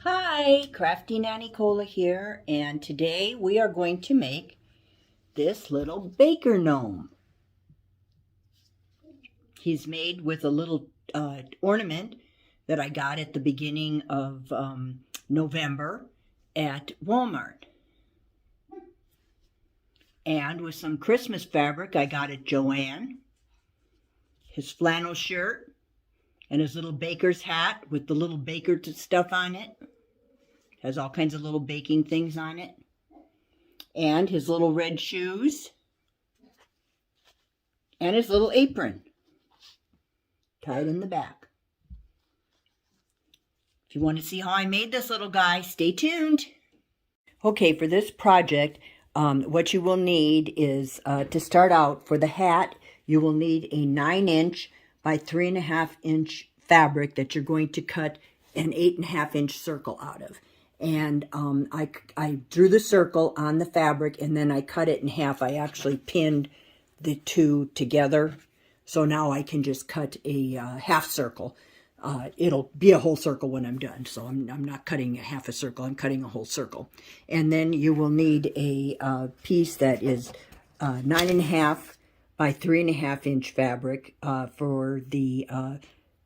Hi, Crafty Nanny Cola here, and today we are going to make this little baker gnome. He's made with a little ornament that I got at the beginning of November at Walmart. And with some Christmas fabric I got at Joann. His flannel shirt and his little baker's hat with the little baker stuff on it. Has all kinds of little baking things on it. And his little red shoes. And his little apron tied in the back. If you want to see how I made this little guy, stay tuned. Okay, for this project, what you will need is, to start out, for the hat, you will need a 9-inch by 3.5-inch fabric that you're going to cut an 8.5-inch circle out of. And I drew the circle on the fabric, and then I cut it in half. I actually pinned the two together, so now I can just cut a half circle. It'll be a whole circle when I'm done, so I'm not cutting a half a circle, I'm cutting a whole circle. And then you will need a piece that is 9.5 by 3.5-inch fabric for the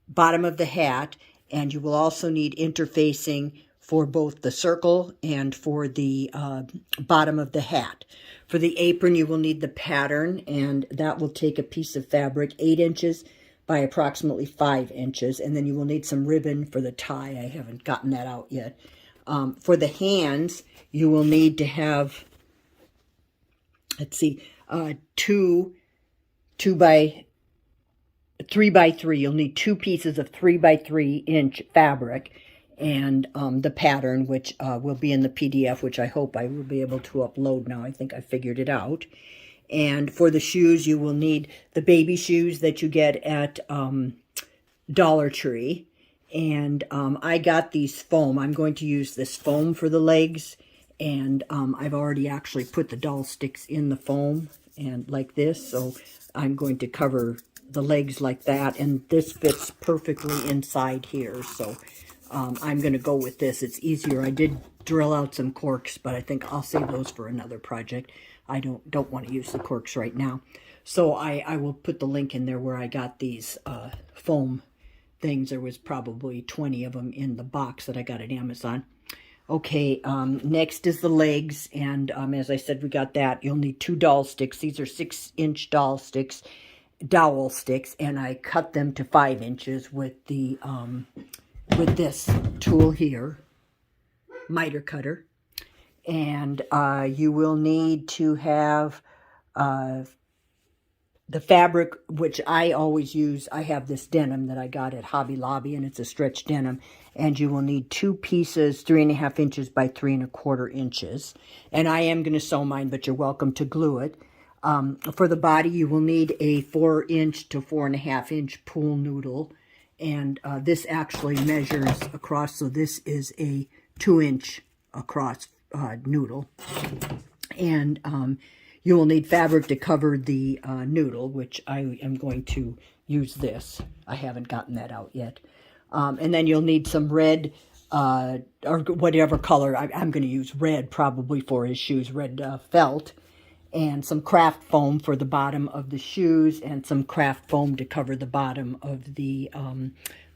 bottom of the hat, and you will also need interfacing for both the circle and for the bottom of the hat. For the apron, you will need the pattern, and that will take a piece of fabric 8 inches by approximately 5 inches, and then you will need some ribbon for the tie. I haven't gotten that out yet. For the hands, you will need to have, let's see, 3 by 3. You'll need 2 pieces of 3 by 3 inch fabric, and the pattern, which will be in the PDF, which I hope I will be able to upload now. I think I figured it out. And for the shoes, you will need the baby shoes that you get at Dollar Tree. And I got these foam. I'm going to use this foam for the legs. And I've already actually put the doll sticks in the foam and like this. So I'm going to cover the legs like that. And this fits perfectly inside here. So I'm going to go with this. It's easier. I did drill out some corks, but I think I'll save those for another project. I don't want to use the corks right now. So I will put the link in there where I got these foam things. There was probably 20 of them in the box that I got at Amazon. Okay, next is the legs. And as I said, we got that. You'll need 2 dowel sticks. These are 6-inch dowel sticks, and I cut them to 5 inches with the with this tool here, miter cutter. And you will need to have the fabric, which I always use. I have this denim that I got at Hobby Lobby, and it's a stretch denim. And you will need 2 pieces, 3.5 inches by 3.25 inches. And I am going to sew mine, but you're welcome to glue it. For the body, you will need a 4-inch to 4.5-inch pool noodle. And this actually measures across, so this is a 2-inch across noodle. And you will need fabric to cover the noodle, which I am going to use this. I haven't gotten that out yet. And then you'll need some red, or whatever color. I'm going to use red probably for his shoes, red felt. And some craft foam for the bottom of the shoes, and some craft foam to cover the bottom of the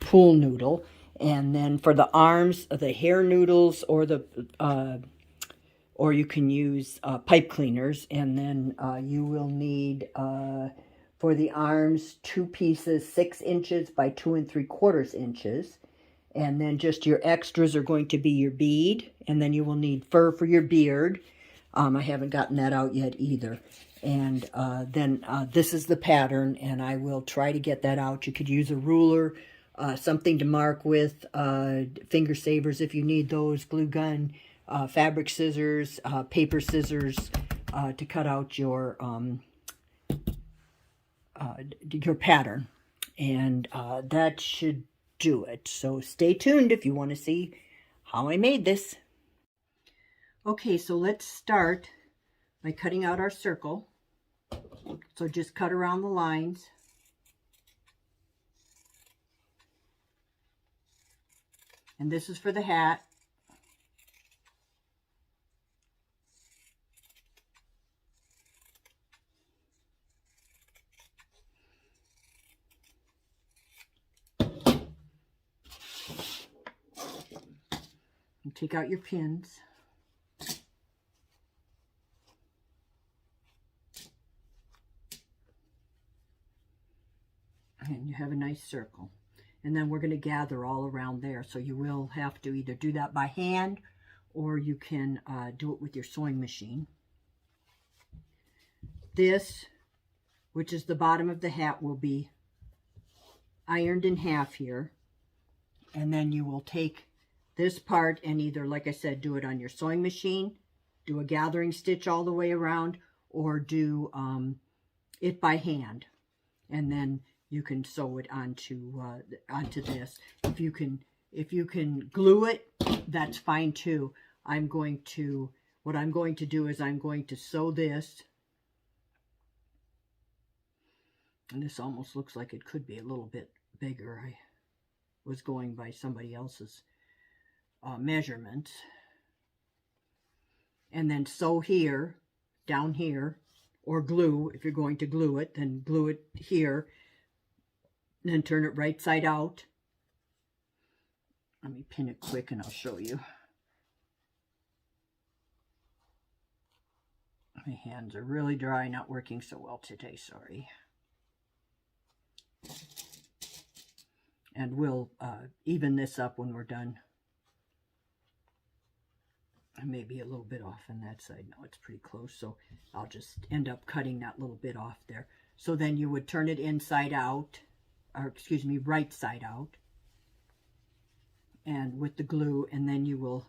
pool noodle. And then for the arms, the hair noodles, or you can use pipe cleaners. And then you will need, for the arms, 2 pieces, 6 inches by 2 3/4 inches. And then just your extras are going to be your bead. And then you will need fur for your beard. I haven't gotten that out yet either. And then this is the pattern, and I will try to get that out. You could use a ruler, something to mark with, finger savers if you need those, glue gun, fabric scissors, paper scissors to cut out your pattern. And that should do it. So stay tuned if you want to see how I made this. Okay, so let's start by cutting out our circle. So just cut around the lines. And this is for the hat. take out your pins. And you have a nice circle. And then we're going to gather all around there. So you will have to either do that by hand or you can do it with your sewing machine. This, which is the bottom of the hat, will be ironed in half here. And then you will take this part and either, like I said, do it on your sewing machine, do a gathering stitch all the way around, or do it by hand. And then you can sew it onto this. If you can glue it, that's fine too. What I'm going to do is I'm going to sew this. And this almost looks like it could be a little bit bigger. I was going by somebody else's measurements. And then sew here, down here, or glue. If you're going to glue it, then glue it here. Then turn it right side out. Let me pin it quick and I'll show you. My hands are really dry, not working so well today, sorry. And we'll even this up when we're done. I may be a little bit off on that side. No, it's pretty close, so I'll just end up cutting that little bit off there. So then you would turn it inside out, or excuse me, right side out, and with the glue, and then you will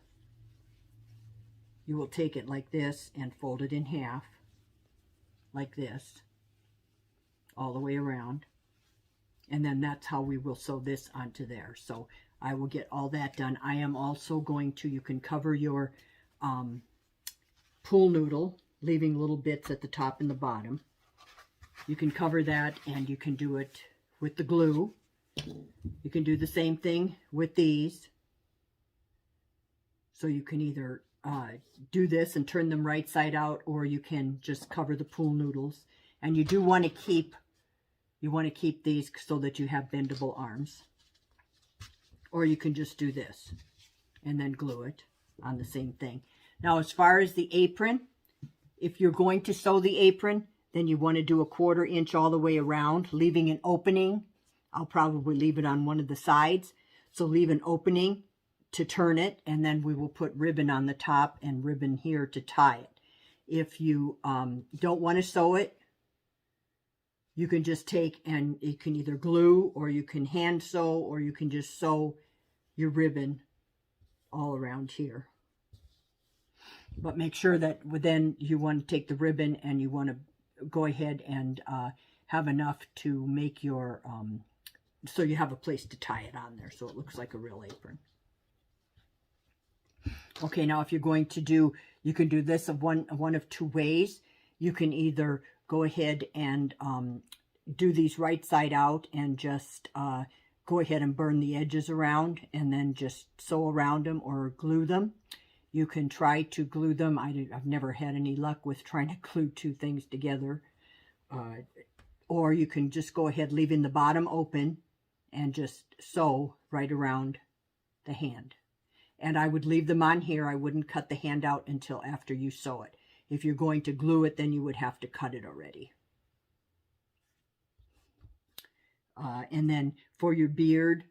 take it like this and fold it in half, like this, all the way around. And then that's how we will sew this onto there. So I will get all that done. I am also going to, you can cover your pool noodle, leaving little bits at the top and the bottom. You can cover that and you can do it with the glue. You can do the same thing with these. So you can either do this and turn them right side out, or you can just cover the pool noodles. And you do want to keep these so that you have bendable arms. Or you can just do this and then glue it on the same thing. Now, as far as the apron, if you're going to sew the apron, then you want to do a 1/4 inch all the way around, leaving an opening. I'll probably leave it on one of the sides. So leave an opening to turn it, and then we will put ribbon on the top and ribbon here to tie it. If you don't want to sew it, you can just take and you can either glue, or you can hand sew, or you can just sew your ribbon all around here. But make sure that then you want to take the ribbon and you want to go ahead and have enough to make your, so you have a place to tie it on there so it looks like a real apron. Okay, now if you're going to do, you can do this of one of two ways. You can either go ahead and do these right side out and just go ahead and burn the edges around and then just sew around them or glue them. You can try to glue them. I've never had any luck with trying to glue two things together. Or you can just go ahead leaving the bottom open and just sew right around the hand. And I would leave them on here. I wouldn't cut the hand out until after you sew it. If you're going to glue it, then you would have to cut it already. And then for your beard,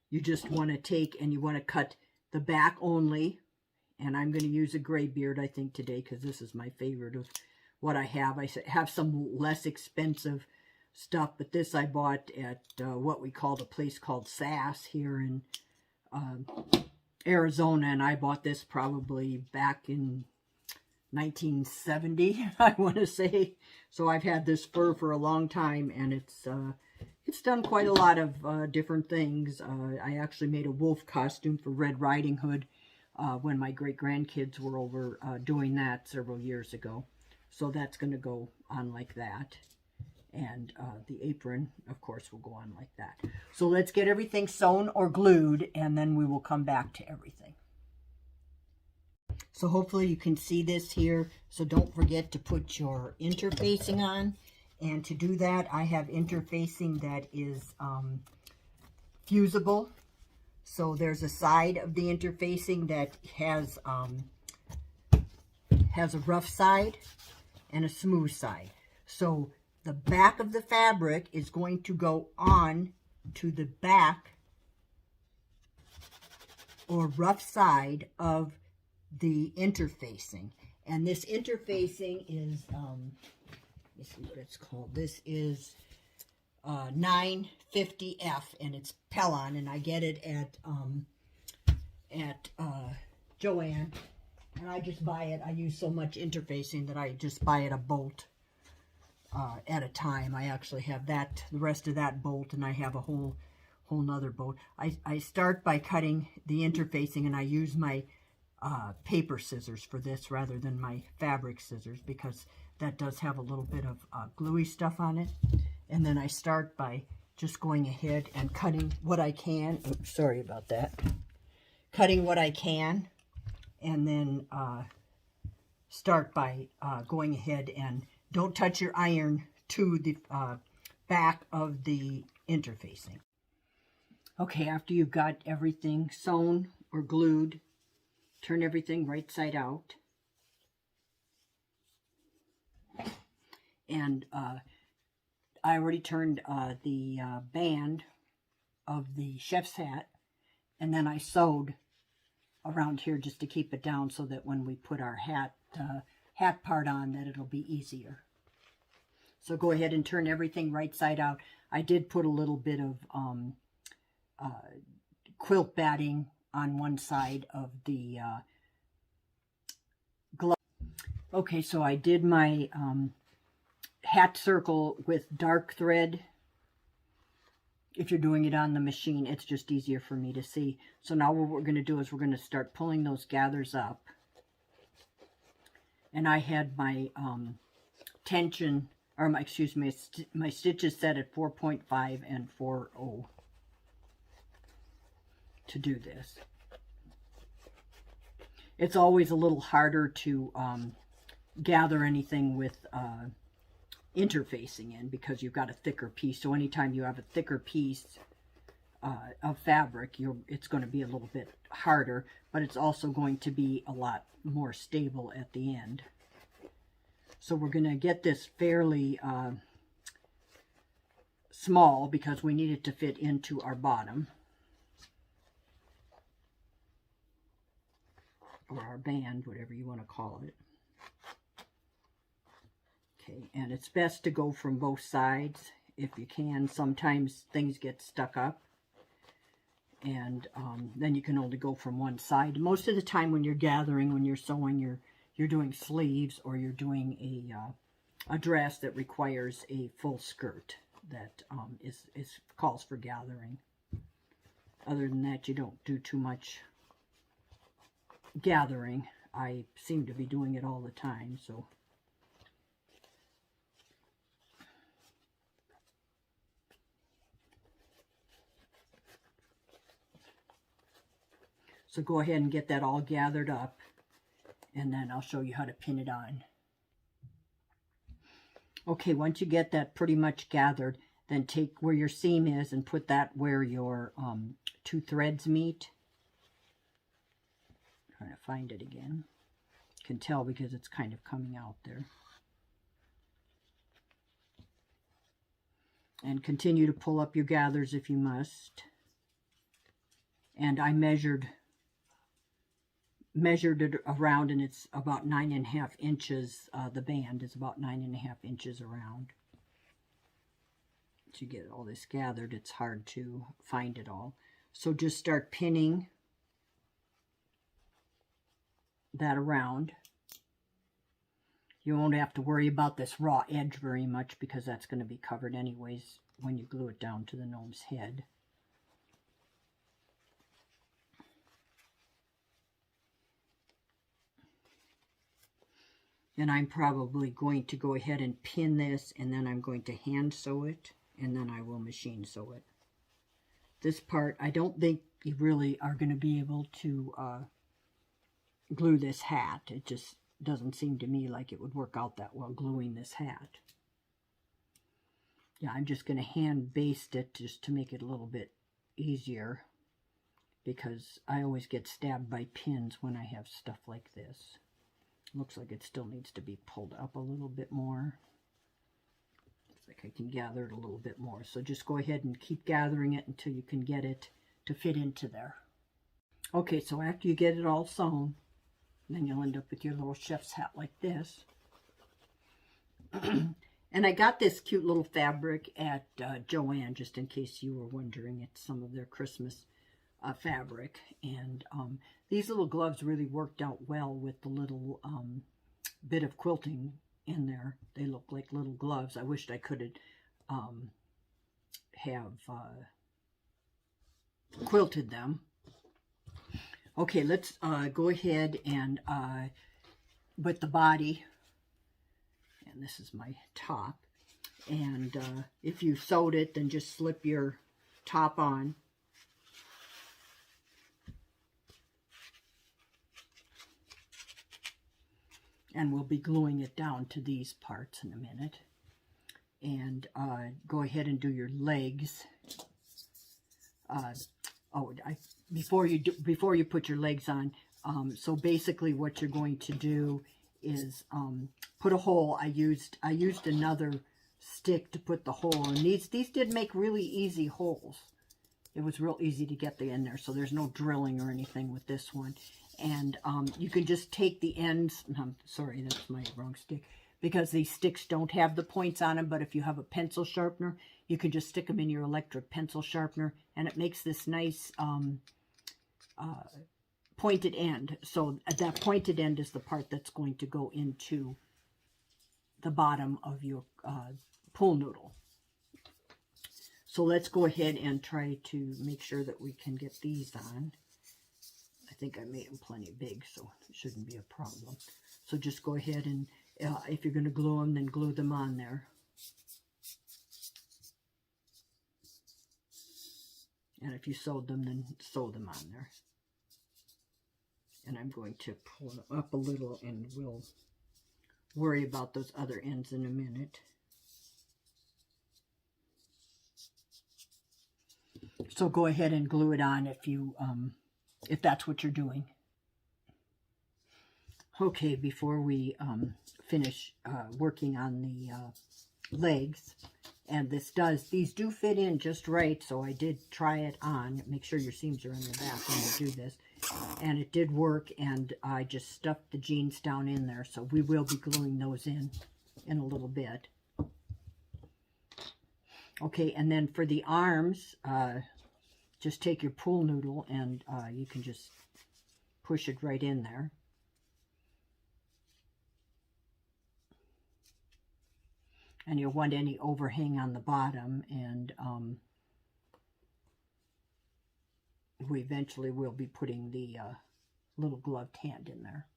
you just want to take and you want to cut the back only. And I'm going to use a gray beard, I think, today, because this is my favorite of what I have. I have some less expensive stuff, but this I bought at what we called a place called Sass here in Arizona, and I bought this probably back in 1970, I want to say. So I've had this fur for a long time, and it's done quite a lot of different things. I actually made a wolf costume for Red Riding Hood when my great-grandkids were over doing that several years ago. So that's going to go on like that. And the apron, of course, will go on like that. So let's get everything sewn or glued, and then we will come back to everything. So hopefully you can see this here. So don't forget to put your interfacing on. And to do that, I have interfacing that is fusible. So there's a side of the interfacing that has a rough side and a smooth side. So the back of the fabric is going to go on to the back or rough side of the interfacing. And this interfacing is, let's see what it's called. This is 950F, and it's Pellon, and I get it at Joann. And I just buy it. I use so much interfacing that I just buy it a bolt at a time. I actually have that, the rest of that bolt, and I have a whole nother bolt. I start by cutting the interfacing, and I use my paper scissors for this rather than my fabric scissors, because that does have a little bit of gluey stuff on it. And then I start by just going ahead and cutting what I can. Oops, sorry about that. Cutting what I can, and then start by going ahead and don't touch your iron to the back of the interfacing. Okay, after you've got everything sewn or glued, turn everything right side out. And I already turned the band of the chef's hat, and then I sewed around here just to keep it down so that when we put our hat part on, that it'll be easier. So go ahead and turn everything right side out. I did put a little bit of quilt batting on one side of the glove. Okay, so I did my hat circle with dark thread. If you're doing it on the machine, it's just easier for me to see. So now what we're going to do is we're going to start pulling those gathers up. And I had my tension, or my, excuse me, my stitches set at 4.5 and 4.0 to do this. It's always a little harder to gather anything with interfacing in, because you've got a thicker piece. So anytime you have a thicker piece of fabric, it's going to be a little bit harder, but it's also going to be a lot more stable at the end. So we're going to get this fairly small because we need it to fit into our bottom, or our band, whatever you want to call it. Okay, and it's best to go from both sides if you can. Sometimes things get stuck up, and then you can only go from one side. Most of the time when you're gathering, when you're sewing, you're doing sleeves, or you're doing a dress that requires a full skirt that calls for gathering. Other than that, you don't do too much gathering. I seem to be doing it all the time, so. So go ahead and get that all gathered up, and then I'll show you how to pin it on. Okay, once you get that pretty much gathered, then take where your seam is and put that where your two threads meet. I'm trying to find it again. You can tell because it's kind of coming out there. And continue to pull up your gathers if you must. And I measured it around, and it's about 9.5 inches. The band is about 9.5 inches around. To get all this gathered, it's hard to find it all. So just start pinning that around. You won't have to worry about this raw edge very much, because that's going to be covered anyways when you glue it down to the gnome's head. And I'm probably going to go ahead and pin this, and then I'm going to hand sew it, and then I will machine sew it. This part, I don't think you really are going to be able to glue this hat. It just doesn't seem to me like it would work out that well gluing this hat. Yeah, I'm just going to hand baste it just to make it a little bit easier. because I always get stabbed by pins when I have stuff like this. Looks like it still needs to be pulled up a little bit more. Looks like I can gather it a little bit more. So just go ahead and keep gathering it until you can get it to fit into there. Okay, so after you get it all sewn, then you'll end up with your little chef's hat like this. And I got this cute little fabric at Joann, just in case you were wondering. It's some of their Christmas fabric. And these little gloves really worked out well with the little bit of quilting in there. They look like little gloves. I wished I could have quilted them. Okay, let's go ahead and with the body, and this is my top, and if you sewed it, then just slip your top on. And we'll be gluing it down to these parts in a minute. And go ahead and do your legs. Before you put your legs on, so basically what you're going to do is put a hole. I used another stick to put the hole in. These did make really easy holes. It was real easy to get in there, so there's no drilling or anything with this one. And you can just take the ends. Sorry, that's my wrong stick, because these sticks don't have the points on them, but if you have a pencil sharpener, you can just stick them in your electric pencil sharpener, and it makes this nice pointed end. So that pointed end is the part that's going to go into the bottom of your pool noodle. So let's go ahead and try to make sure that we can get these on. I think I made them plenty big, so it shouldn't be a problem. So just go ahead and, if you're going to glue them, then glue them on there. And if you sewed them, then sew them on there. And I'm going to pull them up a little, and we'll worry about those other ends in a minute. So go ahead and glue it on if that's what you're doing. Okay, before we finish working on the legs, and these do fit in just right, so I did try it on. Make sure your seams are in the back when you do this. And it did work, and I just stuffed the jeans down in there, so we will be gluing those in a little bit. Okay, and then for the arms, just take your pool noodle, and you can just push it right in there. And you'll want any overhang on the bottom, and we eventually will be putting the little gloved hand in there.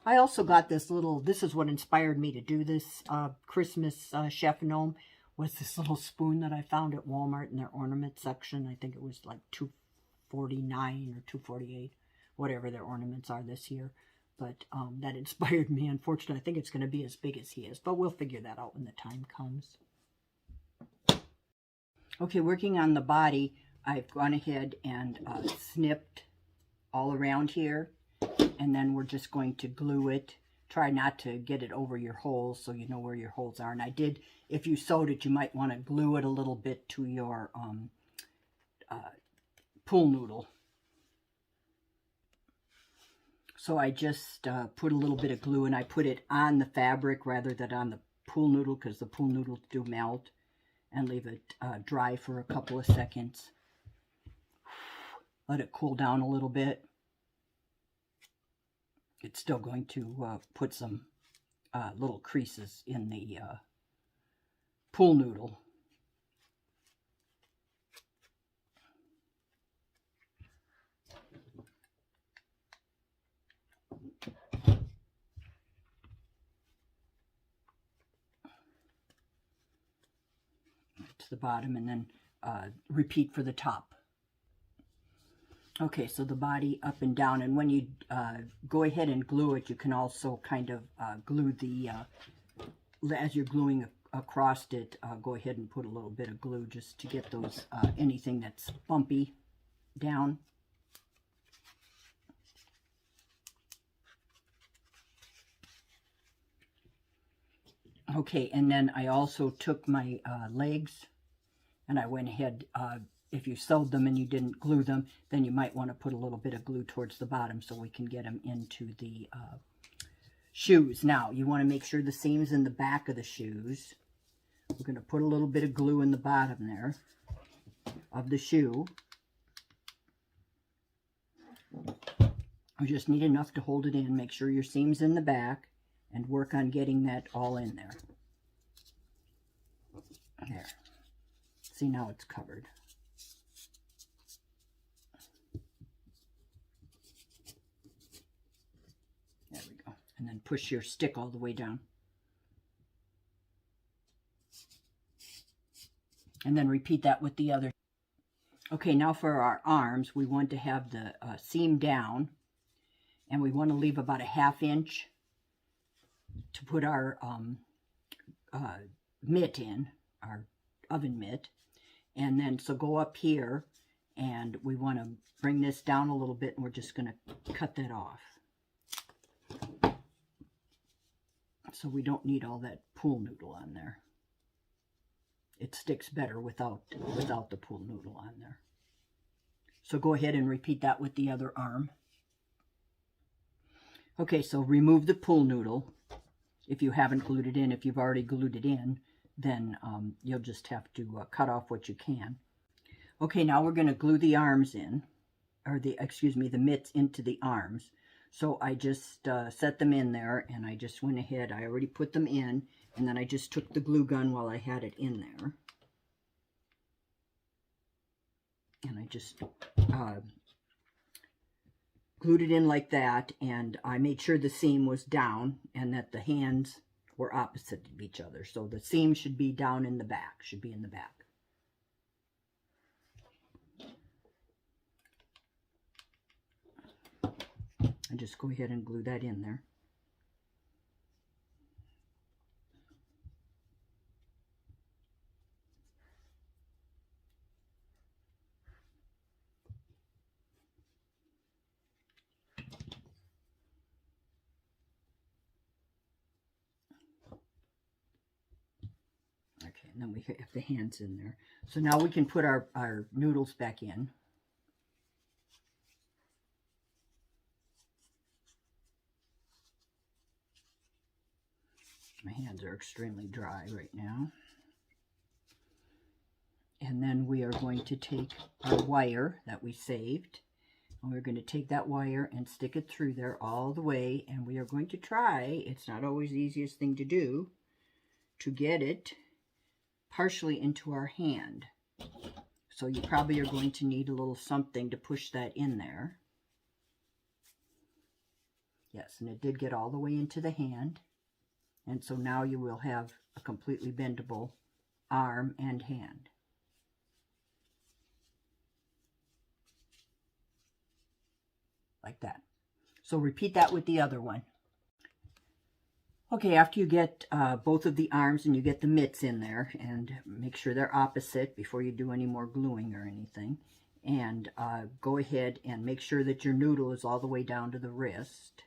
I also got this is what inspired me to do this Christmas Chef Gnome, was this little spoon that I found at Walmart in their ornament section. I think it was like $2.49 or $2.48, whatever their ornaments are this year. But that inspired me. Unfortunately, I think it's going to be as big as he is, but we'll figure that out when the time comes. Okay, working on the body, I've gone ahead and snipped all around here, and then we're just going to glue it. Try not to get it over your holes, so you know where your holes are. And I did, if you sewed it, you might want to glue it a little bit to your pool noodle. So I just put a little bit of glue, and I put it on the fabric rather than on the pool noodle, because the pool noodles do melt, and leave it dry for a couple of seconds. Let it cool down a little bit. It's still going to put some little creases in the pool noodle. To the bottom, and then repeat for the top. Okay, so the body up and down, and when you go ahead and glue it, you can also kind of glue the, as you're gluing across it, go ahead and put a little bit of glue just to get those, anything that's bumpy down. Okay, and then I also took my legs and I went ahead, if you sewed them and you didn't glue them, then you might want to put a little bit of glue towards the bottom so we can get them into the shoes. Now, you want to make sure the seam's in the back of the shoes. We're going to put a little bit of glue in the bottom there of the shoe. You just need enough to hold it in. Make sure your seam's in the back and work on getting that all in there. There. See, now it's covered. There we go. And then push your stick all the way down. And then repeat that with the other. Okay, now for our arms, we want to have the seam down, and we want to leave about a 1/2 inch to put our mitt in, our oven mitt. And then, so go up here, and we want to bring this down a little bit, and we're just going to cut that off. So we don't need all that pool noodle on there. It sticks better without the pool noodle on there. So go ahead and repeat that with the other arm. Okay, so remove the pool noodle if you haven't glued it in. If you've already glued it in, then you'll just have to cut off what you can. Okay, now we're going to glue the arms in, or the mitts into the arms. So I just set them in there, and I just went ahead. I already put them in, and then I just took the glue gun while I had it in there. And I just glued it in like that, and I made sure the seam was down and that the hands were opposite of each other. So the seam should be down in the back, should be in the back. And just go ahead and glue that in there. Okay, and then we have the hands in there. So now we can put our noodles back in. My hands are extremely dry right now. And then we are going to take our wire that we saved, and we're going to take that wire and stick it through there all the way, and we are going to try, it's not always the easiest thing to do, to get it partially into our hand. So you probably are going to need a little something to push that in there. Yes, and it did get all the way into the hand. And so now you will have a completely bendable arm and hand. Like that. So repeat that with the other one. Okay, after you get both of the arms and you get the mitts in there, and make sure they're opposite before you do any more gluing or anything. And go ahead and make sure that your noodle is all the way down to the wrist.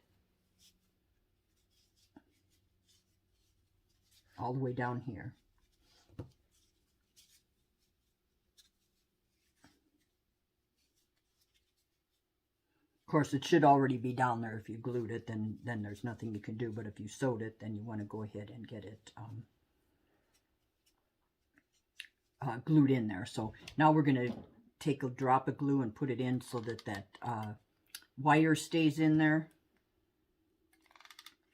All the way down here. Of course, it should already be down there. If you glued it, then there's nothing you can do. But if you sewed it, then you want to go ahead and get it glued in there. So now we're going to take a drop of glue and put it in so that that wire stays in there.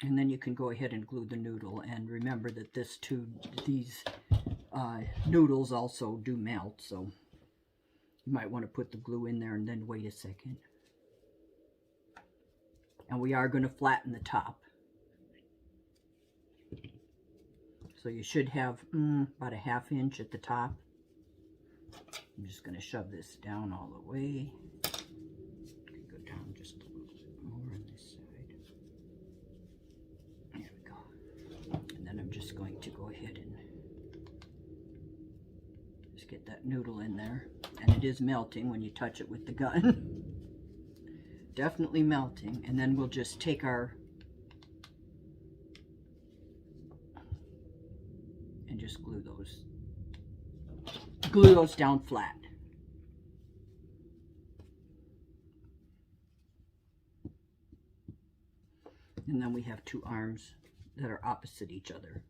And then you can go ahead and glue the noodle. And remember that these noodles also do melt. So you might want to put the glue in there and then wait a second. And we are going to flatten the top. So you should have about a 1/2 inch at the top. I'm just going to shove this down all the way. Go down just a little bit more on this side. There we go. And then I'm just going to go ahead and just get that noodle in there. And it is melting when you touch it with the gun. Definitely melting. And then we'll just take our glue those down flat. And then we have two arms that are opposite each other.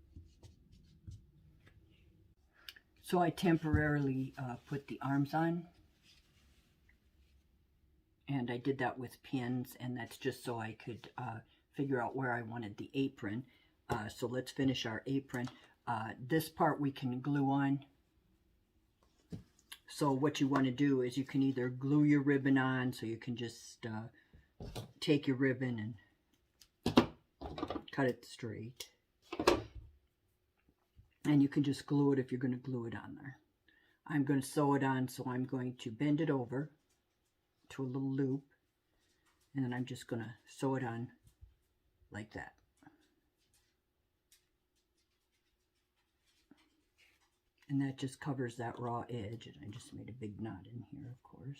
So I temporarily put the arms on, and I did that with pins, and that's just so I could figure out where I wanted the apron. So let's finish our apron. This part we can glue on. So what you want to do is you can either glue your ribbon on, so you can just take your ribbon and cut it straight. And you can just glue it if you're going to glue it on there. I'm going to sew it on, so I'm going to bend it over to a little loop, and then I'm just going to sew it on like that. And that just covers that raw edge, and I just made a big knot in here, of course.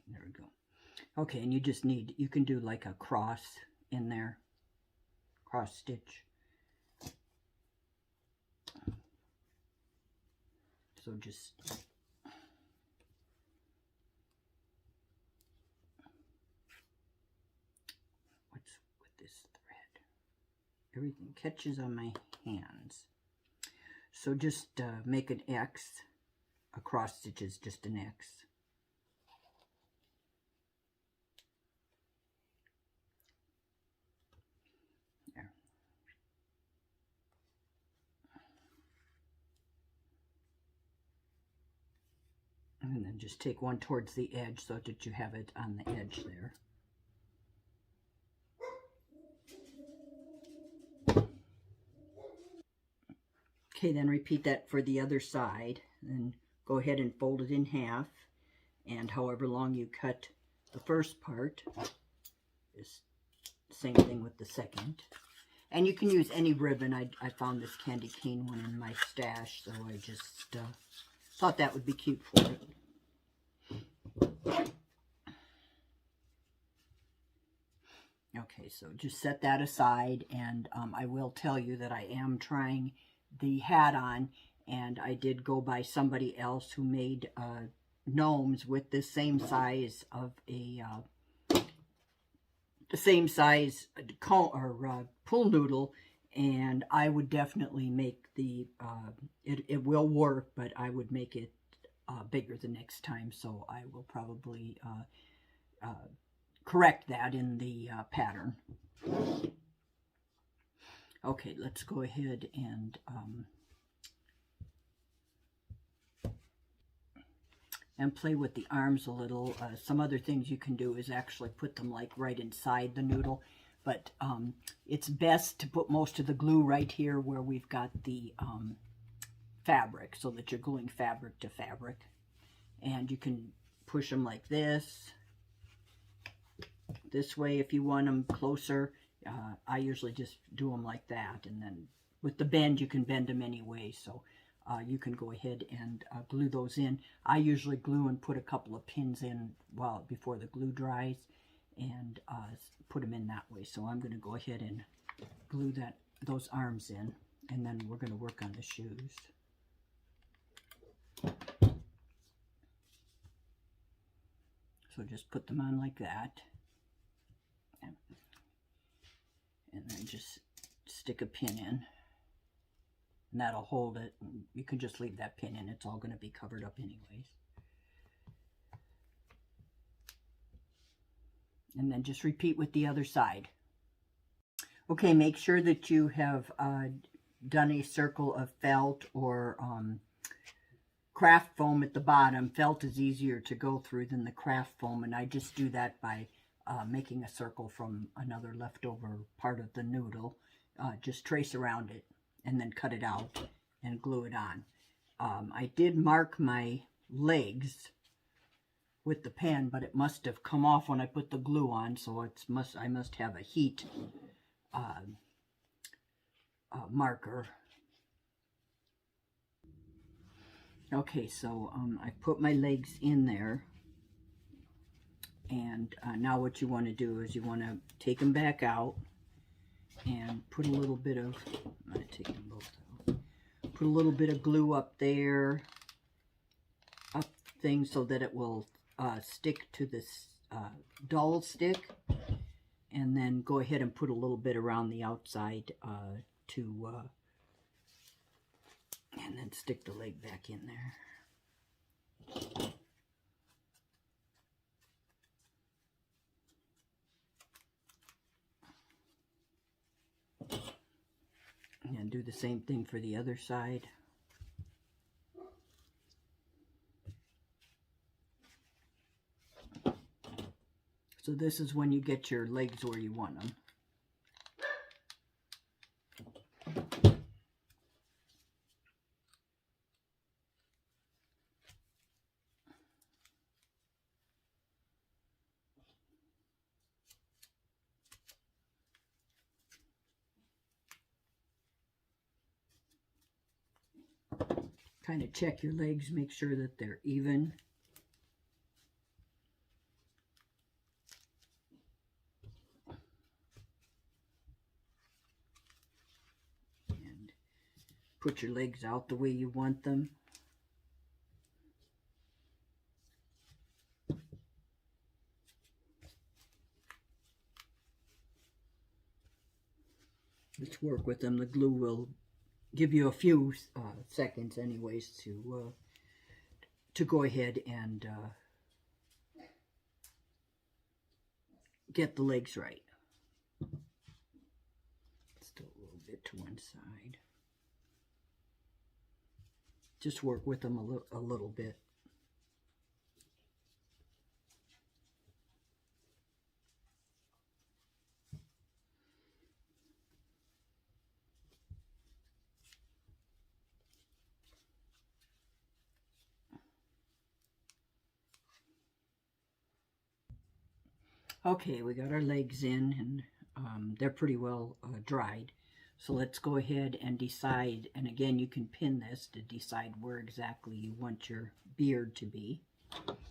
There we go. Okay, and you just need, you can do like a cross in there, cross stitch. So just what's with this thread? Everything catches on my hands. So just make an X. A cross stitch is just an X. There. And then just take one towards the edge so that you have it on the edge there. Okay, then repeat that for the other side. Then go ahead and fold it in half. And however long you cut the first part, is the same thing with the second. And you can use any ribbon. I found this candy cane one in my stash, so I just thought that would be cute for it. Okay, so just set that aside, and I will tell you that I am trying the hat on, and I did go by somebody else who made gnomes with the same size of a the same size cone or pool noodle, and I would definitely make the it will work, but I would make it bigger the next time, so I will probably correct that in the pattern. Okay, let's go ahead and play with the arms a little. Some other things you can do is actually put them like right inside the noodle, but it's best to put most of the glue right here where we've got the fabric, so that you're gluing fabric to fabric. And you can push them like this way if you want them closer. I usually just do them like that, and then with the bend you can bend them anyway, so you can go ahead and glue those in. I usually glue and put a couple of pins in before the glue dries, and put them in that way. So I'm going to go ahead and glue those arms in, and then we're going to work on the shoes. So just put them on like that, and then just stick a pin in, and that'll hold it. You can just leave that pin in, it's all going to be covered up anyways. And then just repeat with the other side. Okay, make sure that you have done a circle of felt or craft foam at the bottom. Felt is easier to go through than the craft foam, and I just do that by making a circle from another leftover part of the noodle. Just trace around it and then cut it out and glue it on. I did mark my legs with the pen, but it must have come off when I put the glue on, so I must have a heat marker. Okay, so I put my legs in there, and now what you want to do is you want to take them back out and put a little bit of, I'm going to take them both out, put a little bit of glue up there, up things so that it will stick to this dull stick, and then go ahead and put a little bit around the outside and then stick the leg back in there. And do the same thing for the other side. So this is when you get your legs where you want them. Kind of check your legs, make sure that they're even. And put your legs out the way you want them. Let's work with them. The glue will give you a few seconds anyways to go ahead and get the legs right. Still a little bit to one side. Just work with them a little bit. Okay, we got our legs in, and they're pretty well dried. So let's go ahead and decide, and again you can pin this to decide where exactly you want your beard to be.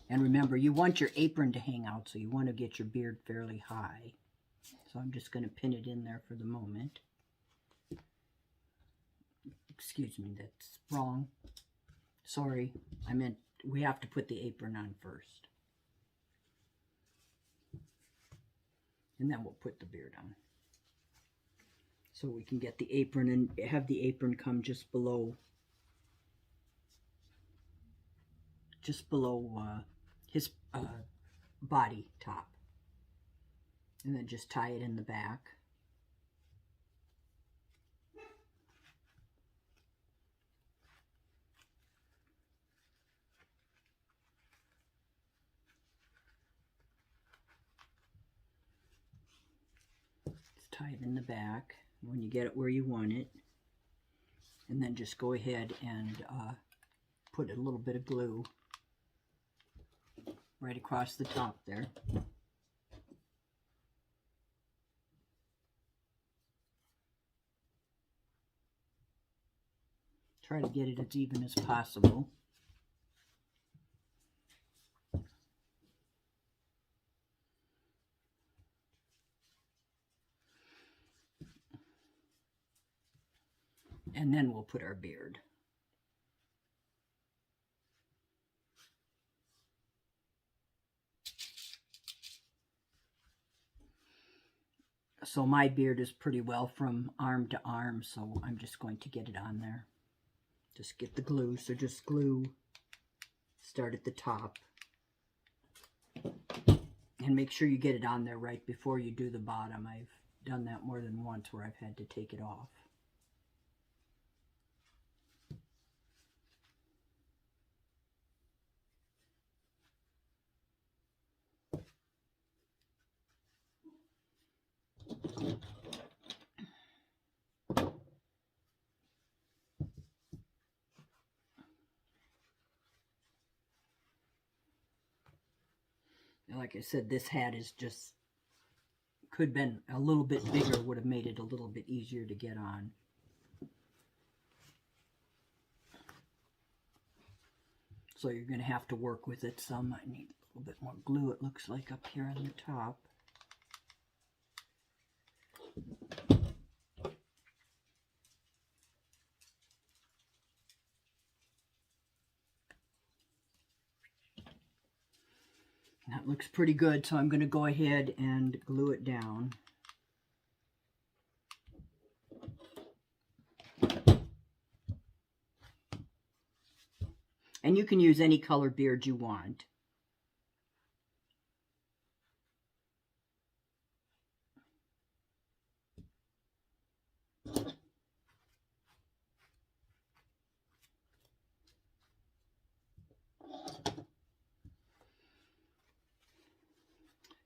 And remember, you want your apron to hang out, so you want to get your beard fairly high. So I'm just going to pin it in there for the moment. Excuse me, that's wrong. Sorry, I meant we have to put the apron on first. And then we'll put the beard on. So we can get the apron and have the apron come just below his body top. And then just tie it in the back. Tie it in the back when you get it where you want it, and then just go ahead and put a little bit of glue right across the top there. Try to get it as even as possible. And then we'll put our beard. So my beard is pretty well from arm to arm, so I'm just going to get it on there. Just get the glue, so just glue, start at the top, and make sure you get it on there right before you do the bottom. I've done that more than once where I've had to take it off. Like I said, this hat is just, could have been a little bit bigger, would have made it a little bit easier to get on. So you're going to have to work with it some. I need a little bit more glue, it looks like, up here on the top. That looks pretty good, so I'm going to go ahead and glue it down. And you can use any color beard you want.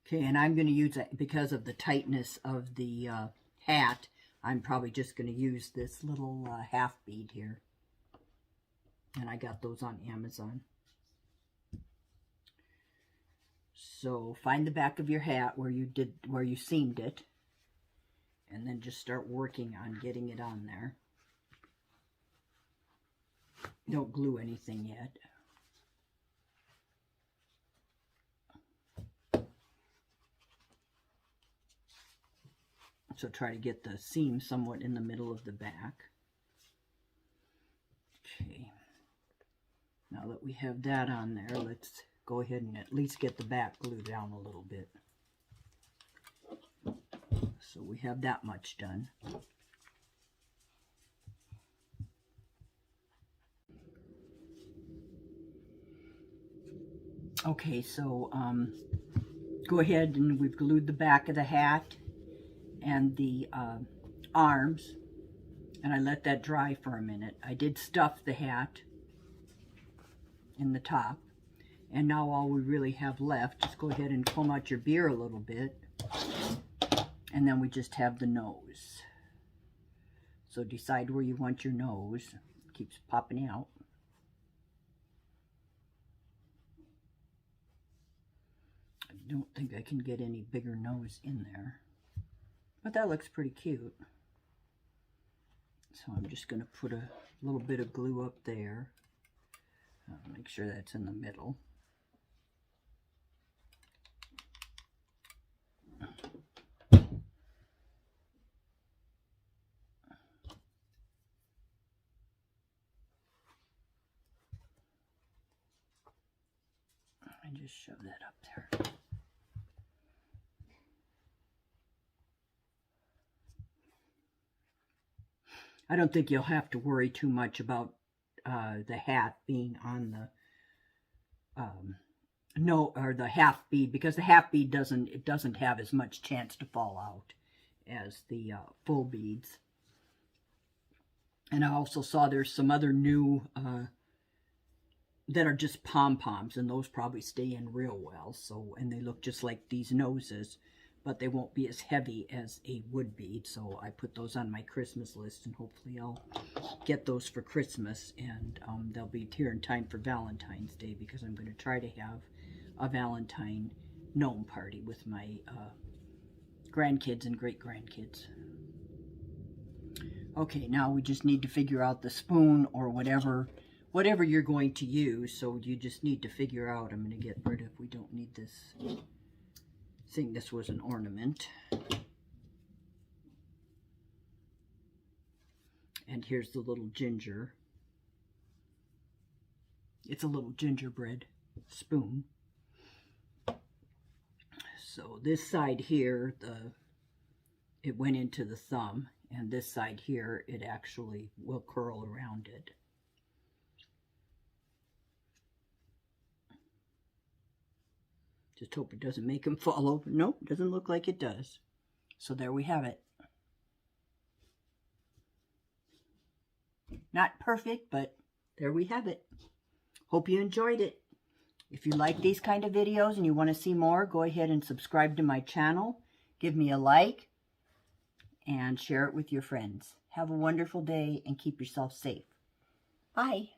Okay, and I'm going to use it because of the tightness of the hat. I'm probably just going to use this little half bead here. And I got those on Amazon. So find the back of your hat where you seamed it, and then just start working on getting it on there. Don't glue anything yet. So try to get the seam somewhat in the middle of the back. Okay. Now that we have that on there, let's go ahead and at least get the back glued down a little bit. So we have that much done. Okay, so go ahead, and we've glued the back of the hat and the arms, and I let that dry for a minute. I did stuff the hat in the top, and now all we really have left, just go ahead and comb out your beard a little bit, and then we just have the nose. So decide where you want your nose. It keeps popping out. I don't think I can get any bigger nose in there, but that looks pretty cute. So I'm just going to put a little bit of glue up there. Make sure that's in the middle. And just shove that up there. I don't think you'll have to worry too much about the hat being on the the half bead, because the half bead doesn't have as much chance to fall out as the full beads. And I also saw there's some other new that are just pom-poms, and those probably stay in real well. So, and they look just like these noses, but they won't be as heavy as a wood bead. So I put those on my Christmas list, and hopefully I'll get those for Christmas, and they'll be here in time for Valentine's Day, because I'm going to try to have a Valentine gnome party with my grandkids and great-grandkids. Okay, now we just need to figure out the spoon or whatever you're going to use. So you just need to figure out, I'm going to get rid of, we don't need this thing. This was an ornament. And here's the little ginger. It's a little gingerbread spoon. So this side here, it went into the thumb, and this side here, it actually will curl around it. Just hope it doesn't make them fall over. Nope, doesn't look like it does. So there we have it. Not perfect, but there we have it. Hope you enjoyed it. If you like these kind of videos and you want to see more, go ahead and subscribe to my channel. Give me a like and share it with your friends. Have a wonderful day and keep yourself safe. Bye.